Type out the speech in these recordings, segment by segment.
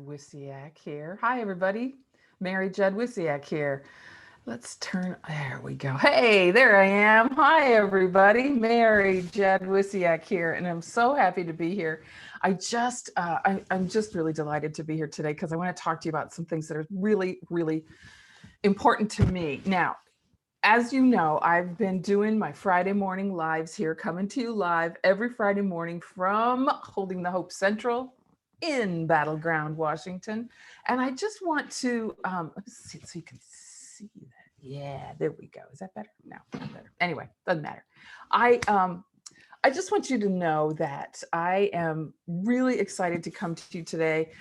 Wisiak here. Hi, everybody. Mary Judd Wisiak here. Let's turn, there we go. Hey, there I am. Hi, everybody. Mary Judd Wisiak here, and I'm so happy to be here. I'm just really delighted to be here today because I want to talk to you about some things that are really, really important to me. Now, as you know, I've been doing my Friday morning lives here, coming to you live every Friday morning from Holding the Hope Central in Battleground, Washington. And I just want to, let me see so you can see that. Yeah, there we go. Is that better? No, not better. Anyway, doesn't matter. I just want you to know that I am really excited to come to you today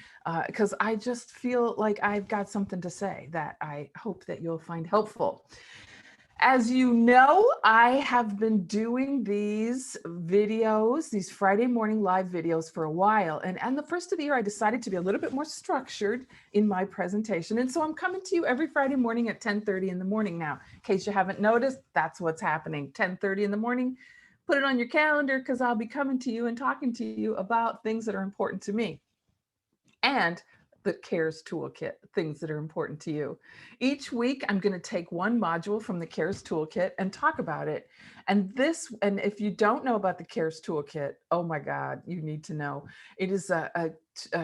because I just feel like I've got something to say that I hope that you'll find helpful. As you know, I have been doing these videos, these Friday morning live videos for a while. And the first of the year, I decided to be a little bit more structured in my presentation. And so I'm coming to you every Friday morning at 10:30 in the morning now. In case you haven't noticed, that's what's happening. 10:30 in the morning. Put it on your calendar because I'll be coming to you and talking to you about things that are important to me. And the CARES toolkit, things that are important to you. Each week, I'm going to take one module from the CARES toolkit and talk about it. And if you don't know about the CARES toolkit, oh my God, you need to know. It is a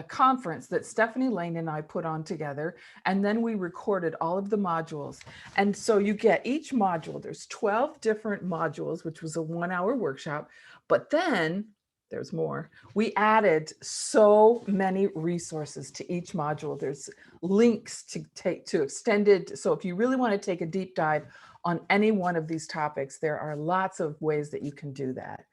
conference that Stephanie Lane and I put on together, and then we recorded all of the modules. And so you get each module, there's 12 different modules, which was a 1 hour workshop, but then there's more. We added so many resources to each module. There's links to take to extended. So if you really want to take a deep dive on any one of these topics, there are lots of ways that you can do that.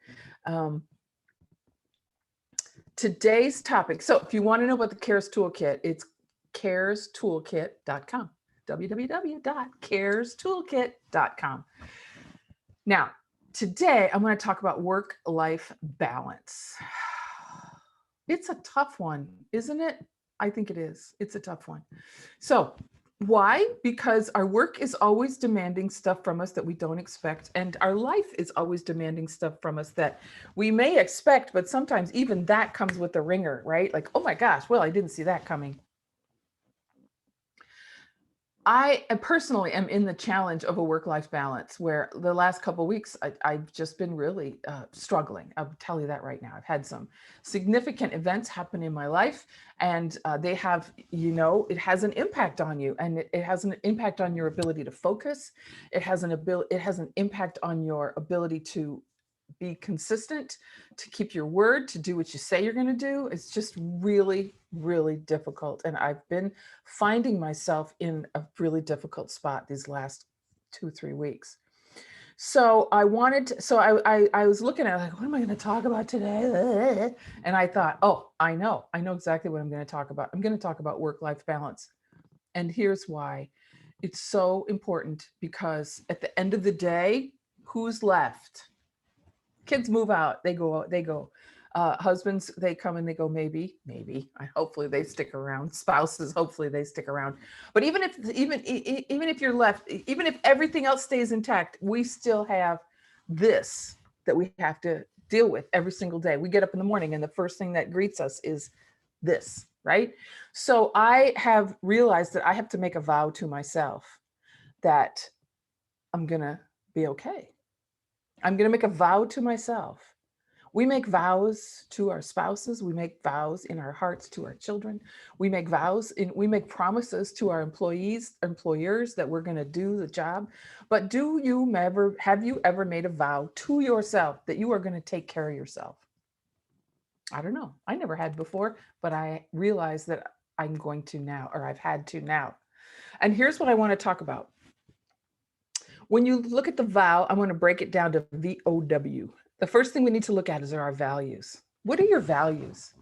Today's topic. So if you want to know about the CARES Toolkit, it's carestoolkit.com. www.carestoolkit.com. Now, today I'm going to talk about work-life balance. It's a tough one, isn't it? I think it is. It's a tough one. So, why? Because our work is always demanding stuff from us that we don't expect, and our life is always demanding stuff from us that we may expect, but sometimes even that comes with a ringer, right? Like, oh my gosh, well, I didn't see that coming. I personally am in the challenge of a work-life balance where the last couple of weeks I've just been really struggling. I'll tell you that right now. I've had some significant events happen in my life, and they have, it has an impact on you, and it has an impact on your ability to focus. It has an impact on your ability to be consistent, to keep your word, to do what you say you're going to do. It's just really, really difficult. And I've been finding myself in a really difficult spot these last 2-3 weeks. So I was looking at, like, what am I going to talk about today? And I thought, oh, I know exactly what I'm going to talk about. I'm going to talk about work-life balance. And here's why. It's so important, because at the end of the day, who's left? Kids move out, they go. Husbands, they come and they go. Maybe. Hopefully they stick around. Spouses, hopefully they stick around. But even if you're left, even if everything else stays intact, we still have this that we have to deal with every single day. We get up in the morning, and the first thing that greets us is this, right? So I have realized that I have to make a vow to myself that I'm gonna be okay. I'm going to make a vow to myself. We make vows to our spouses. We make vows in our hearts to our children. We make promises to our employers that we're going to do the job. But have you ever made a vow to yourself that you are going to take care of yourself? I don't know. I never had before, but I realize that I'm going to now, or I've had to now. And here's what I want to talk about. When you look at the vow, I'm going to break it down to VOW. The first thing we need to look at is our values. What are your values?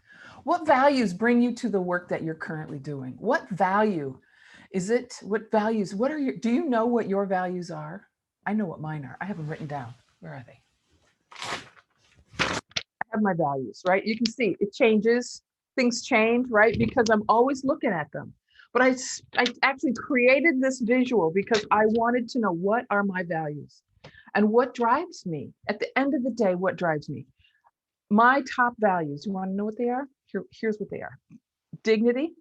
What values bring you to the work that you're currently doing? What value is it? What values? Do you know what your values are? I know what mine are. I have them written down. Where are they? I have my values, right? You can see it changes. Things change, right? Because I'm always looking at them. But I actually created this visual because I wanted to know, what are my values and what drives me? At the end of the day, what drives me? My top values, you want to know what they are? Here's what they are. Dignity,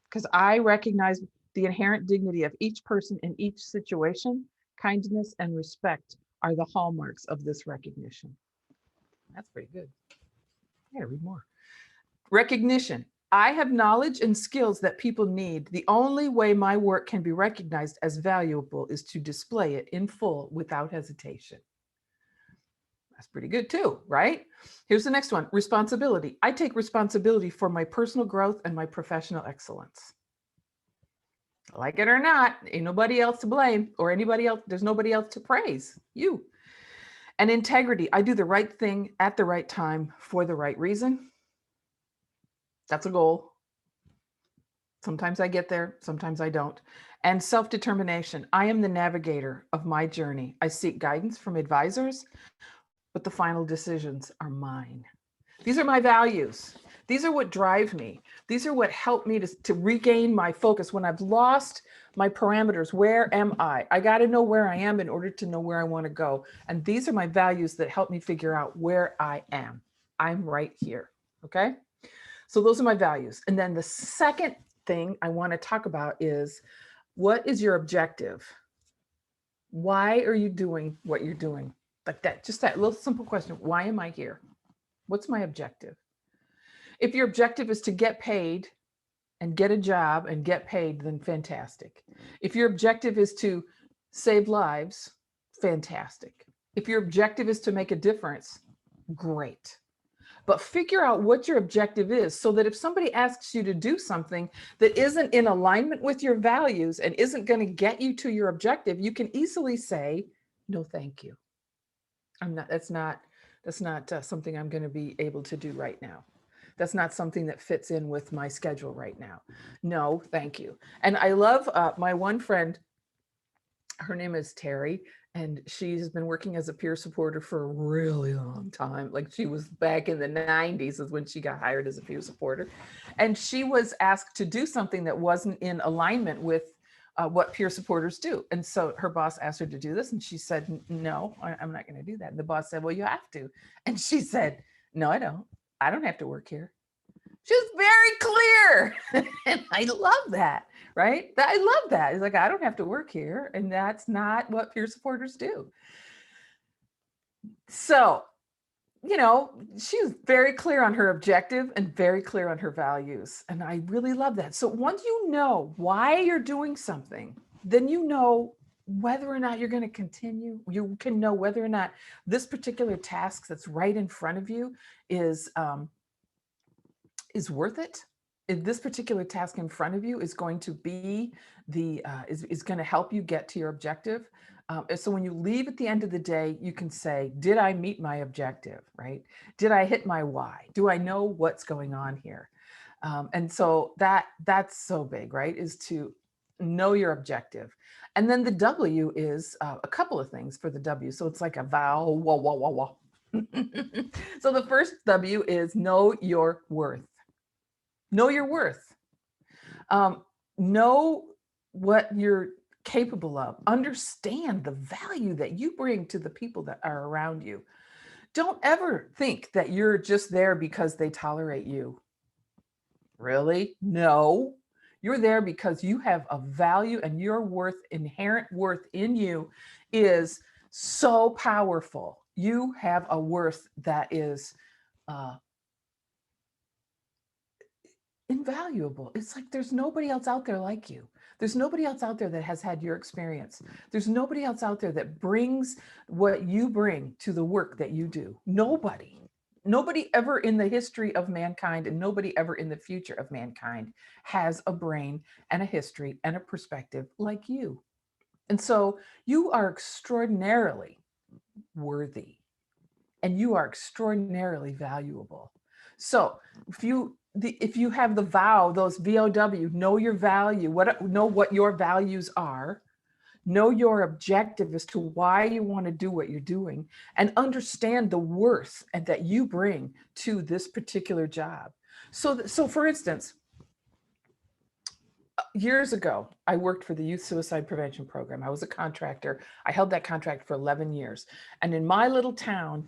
because I recognize the inherent dignity of each person in each situation. Kindness and respect are the hallmarks of this recognition. That's pretty good. I gotta read more. Recognition. I have knowledge and skills that people need. The only way my work can be recognized as valuable is to display it in full without hesitation. That's pretty good too, right? Here's the next one. Responsibility. I take responsibility for my personal growth and my professional excellence. Like it or not, ain't nobody else to blame or anybody else. There's nobody else to praise. You. And integrity. I do the right thing at the right time for the right reason. That's a goal. Sometimes I get there, sometimes I don't. And self-determination. I am the navigator of my journey. I seek guidance from advisors, but the final decisions are mine. These are my values. These are what drive me. These are what help me to regain my focus when I've lost my parameters. Where am I? I got to know where I am in order to know where I want to go. And these are my values that help me figure out where I am. I'm right here. Okay. So those are my values. And then the second thing I want to talk about is, what is your objective? Why are you doing what you're doing? Like that, just that little simple question. Why am I here? What's my objective? If your objective is to get paid and get a job and get paid, then fantastic. If your objective is to save lives, fantastic. If your objective is to make a difference, great. But figure out what your objective is so that if somebody asks you to do something that isn't in alignment with your values and isn't going to get you to your objective, you can easily say, no, thank you. That's not something I'm going to be able to do right now. That's not something that fits in with my schedule right now. No, thank you. And I love my one friend, her name is Terry, and she's been working as a peer supporter for a really long time. Like she was back in the 90s is when she got hired as a peer supporter. And she was asked to do something that wasn't in alignment with what peer supporters do. And so her boss asked her to do this and she said, no, I'm not going to do that. And the boss said, well, you have to. And she said, no, I don't. I don't have to work here. She was very clear. And I love that, right? I love that. It's like, I don't have to work here. And that's not what peer supporters do. So, she was very clear on her objective and very clear on her values. And I really love that. So once you know why you're doing something, then you know whether or not you're going to continue. You can know whether or not this particular task that's right in front of you is worth it. If this particular task in front of you is going to be is going to help you get to your objective. So when you leave at the end of the day, you can say, did I meet my objective, right? Did I hit my why? Do I know what's going on here? And so that's so big, right? Is to know your objective. And then the W is a couple of things for the W. So it's like a vow, wah, wah, wah, wah. So the first W is know your worth. Know your worth. Know what you're capable of. Understand the value that you bring to the people that are around you. Don't ever think that you're just there because they tolerate you. Really? No. You're there because you have a value and your worth, inherent worth in you is so powerful. You have a worth that is invaluable. It's like there's nobody else out there like you. There's nobody else out there that has had your experience. There's nobody else out there that brings what you bring to the work that you do. Nobody. Nobody ever in the history of mankind and nobody ever in the future of mankind has a brain and a history and a perspective like you. And so you are extraordinarily worthy and you are extraordinarily valuable. So if you have the vow, those VOW, know your value, know what your values are, know your objective as to why you want to do what you're doing, and understand the worth and that you bring to this particular job. So for instance, years ago, I worked for the Youth Suicide Prevention Program. I was a contractor. I held that contract for 11 years. And in my little town,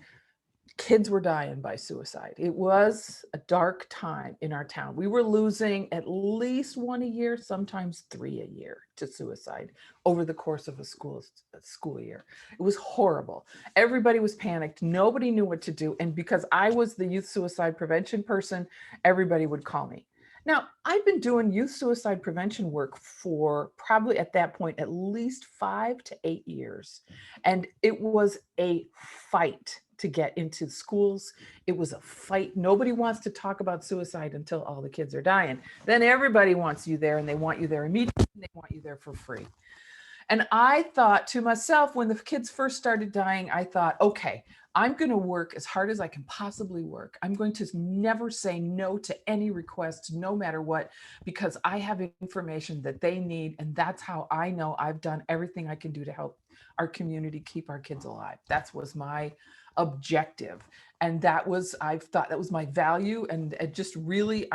Kids were dying by suicide. It was a dark time in our town. We were losing at least one a year, sometimes three a year to suicide over the course of a school year. It was horrible. Everybody was panicked. Nobody knew what to do. And because I was the youth suicide prevention person, everybody would call me. Now, I've been doing youth suicide prevention work for probably at that point at least 5 to 8 years. And it was a fight to get into schools. It was a fight. Nobody wants to talk about suicide until all the kids are dying. Then everybody wants you there, and they want you there immediately, and they want you there for free. And I thought to myself, when the kids first started dying, I thought, okay, I'm going to work as hard as I can possibly work. I'm going to never say no to any requests, no matter what, because I have information that they need. And that's how I know I've done everything I can do to help our community keep our kids alive. That was my objective. And I thought that was my value. And it just really,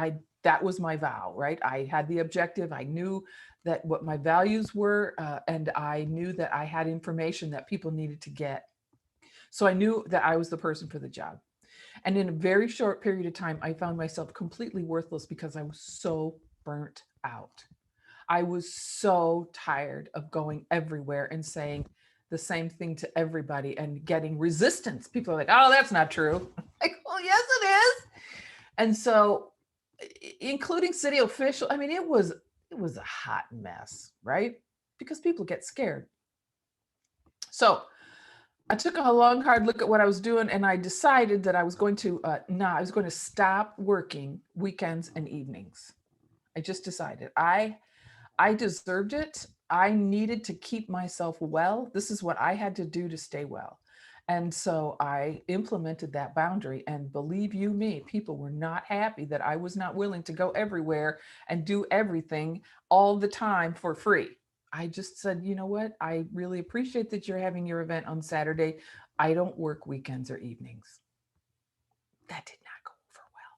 that was my vow, right? I had the objective. I knew that what my values were, and I knew that I had information that people needed to get. So I knew that I was the person for the job. And in a very short period of time, I found myself completely worthless because I was so burnt out. I was so tired of going everywhere and saying the same thing to everybody and getting resistance. People are like, oh, that's not true. Like, well, yes, it is. And so, including city officials, I mean, it was a hot mess, right? Because people get scared. So I took a long, hard look at what I was doing, and I decided that I was going to I was going to stop working weekends and evenings. I just decided I deserved it. I needed to keep myself well. This is what I had to do to stay well. And so I implemented that boundary. And believe you me, people were not happy that I was not willing to go everywhere and do everything all the time for free. I just said, you know what? I really appreciate that you're having your event on Saturday. I don't work weekends or evenings. That did not go over well.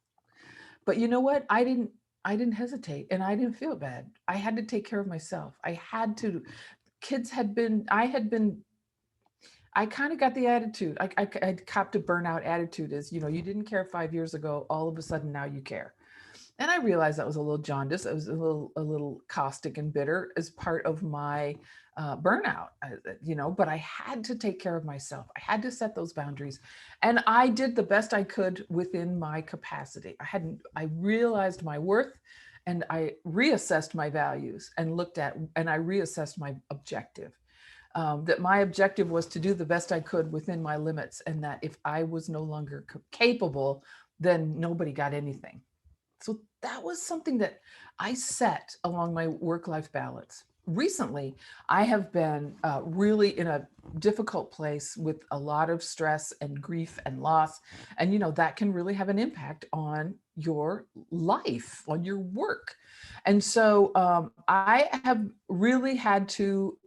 But you know what? I didn't hesitate, and I didn't feel bad. I had to take care of myself. I had to. Kids had been, I kind of got the attitude. I copped a burnout attitude is, you didn't care 5 years ago. All of a sudden now you care. And I realized that was a little jaundice. It was a little caustic and bitter as part of my burnout, but I had to take care of myself. I had to set those boundaries, and I did the best I could within my capacity. I realized my worth, and I reassessed my values and I reassessed my objective. That my objective was to do the best I could within my limits, and that if I was no longer capable, then nobody got anything. So that was something that I set along my work-life balance. Recently, I have been really in a difficult place with a lot of stress and grief and loss. And, that can really have an impact on your life, on your work. And so I have really had to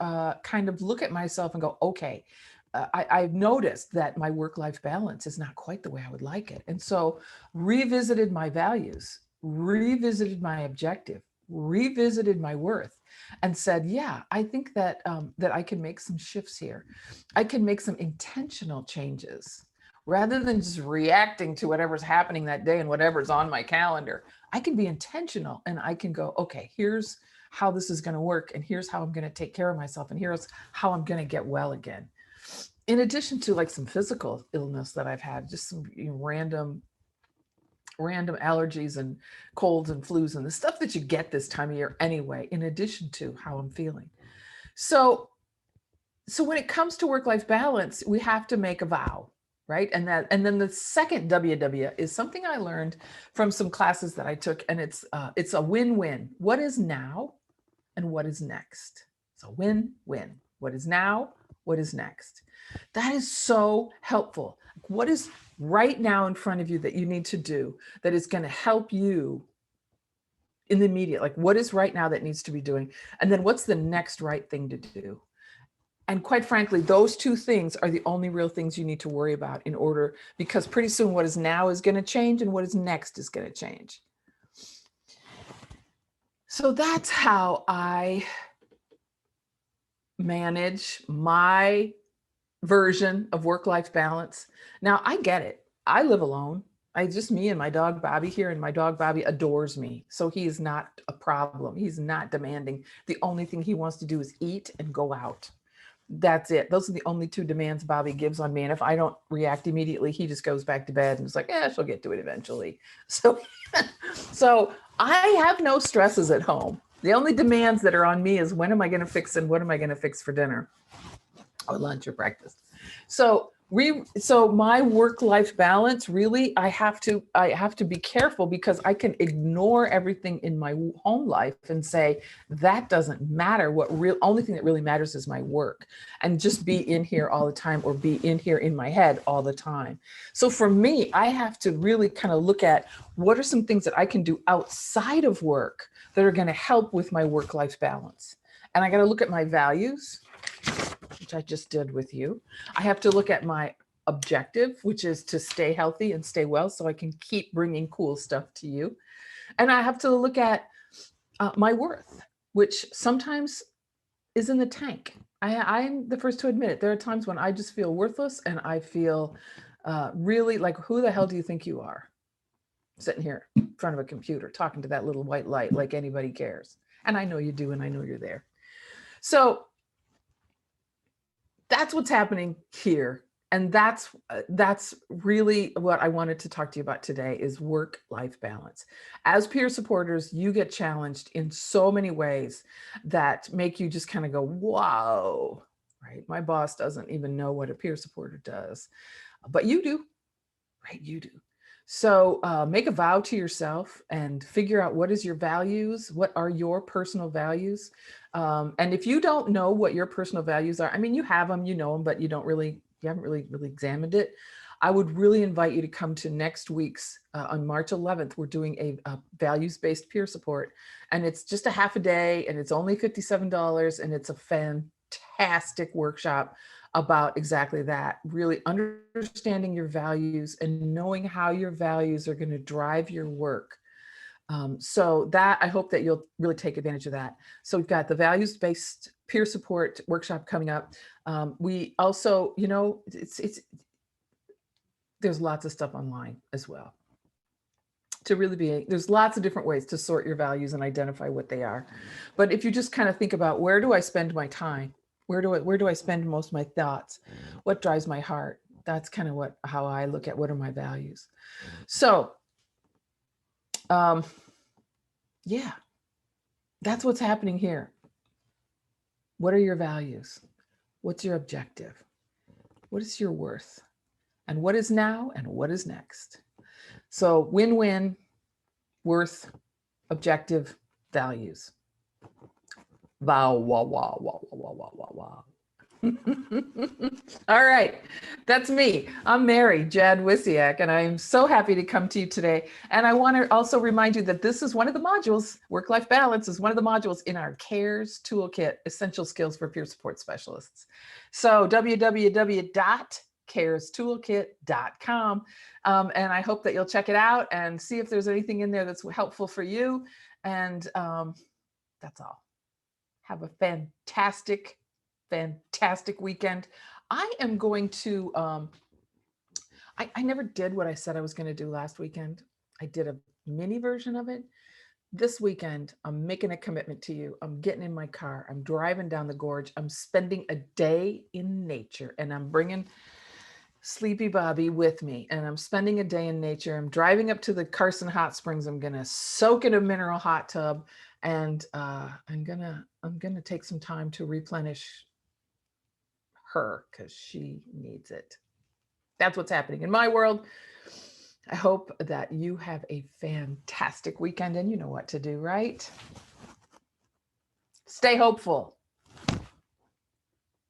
kind of look at myself and go, okay, I've noticed that my work-life balance is not quite the way I would like it. And so revisited my values, revisited my objective, revisited my worth, and said, yeah, I think that that I can make some shifts here. I can make some intentional changes rather than just reacting to whatever's happening that day and whatever's on my calendar. I can be intentional, and I can go, okay, here's how this is going to work, and here's how I'm going to take care of myself, and here's how I'm going to get well again. In addition to like some physical illness that I've had, just some random allergies and colds and flus and the stuff that you get this time of year anyway, in addition to how I'm feeling. So when it comes to work-life balance, we have to make a vow, right? And then the second WW is something I learned from some classes that I took, and it's a win-win. What is now and what is next? So win-win. What is now? What is next? That is so helpful. What is right now in front of you that you need to do that is going to help you in the immediate? Like, what is right now that needs to be doing? And then what's the next right thing to do? And quite frankly, those two things are the only real things you need to worry about because pretty soon what is now is going to change and what is next is going to change. So that's how I manage my version of work-life balance. Now, I get it. I live alone. I just me and my dog Bobby here, and my dog Bobby adores me. So he is not a problem. He's not demanding. The only thing he wants to do is eat and go out. That's it. Those are the only two demands Bobby gives on me. And if I don't react immediately, he just goes back to bed and is like, "Yeah, she'll get to it eventually." So, so I have no stresses at home. The only demands that are on me is when am I going to fix and what am I going to fix for dinner or lunch or breakfast. So my work-life balance, really, I have to be careful because I can ignore everything in my home life and say that doesn't matter. Only thing that really matters is my work, and just be in here all the time or be in here in my head all the time. So for me, I have to really kind of look at what are some things that I can do outside of work that are going to help with my work-life balance. And I got to look at my values, which I just did with you. I have to look at my objective, which is to stay healthy and stay well so I can keep bringing cool stuff to you. And I have to look at my worth, which sometimes is in the tank. I'm the first to admit it. There are times when I just feel worthless and I feel really like, who the hell do you think you are? Sitting here in front of a computer, talking to that little white light like anybody cares. And I know you do, and I know you're there. So that's what's happening here. And that's really what I wanted to talk to you about today is work-life balance. As peer supporters, you get challenged in so many ways that make you just kind of go, whoa, right? My boss doesn't even know what a peer supporter does, but you do, right? You do. So make a vow to yourself and figure out what is your values, what are your personal values. And if you don't know what your personal values are, I mean, you have them, you know them, but you haven't really examined it. I would really invite you to come to next week's, on March 11th, we're doing a values-based peer support, and it's just a half a day and it's only $57, and it's a fantastic workshop about exactly that, really understanding your values and knowing how your values are going to drive your work. So that I hope that you'll really take advantage of that. So we've got the values-based peer support workshop coming up. We also, there's lots of stuff online as well. There's lots of different ways to sort your values and identify what they are. But if you just kind of think about, where do I spend my time? Where do I spend most of my thoughts? What drives my heart? That's kind of how I look at what are my values. So, yeah, that's what's happening here. What are your values? What's your objective? What is your worth? And what is now and what is next? So win-win, worth, objective, values. Wow, wow, wow, wow, wow, wow, wow, wow. All right, that's me. I'm Mary Jad Wisiak, and I'm so happy to come to you today. And I want to also remind you that this is one of the modules, work-life balance is one of the modules in our CARES Toolkit, Essential Skills for Peer Support Specialists. So www.carestoolkit.com. And I hope that you'll check it out and see if there's anything in there that's helpful for you. And that's all. Have a fantastic weekend. I am going to, I never did what I said I was going to do last weekend. I did a mini version of it. This weekend, I'm making a commitment to you. I'm getting in my car. I'm driving down the gorge. I'm spending a day in nature, and I'm bringing Sleepy Bobby with me, and I'm spending a day in nature. I'm driving up to the Carson Hot Springs. I'm going to soak in a mineral hot tub, and I'm gonna take some time to replenish her because she needs it. That's what's happening in my world. I hope that you have a fantastic weekend, and you know what to do, right? Stay hopeful.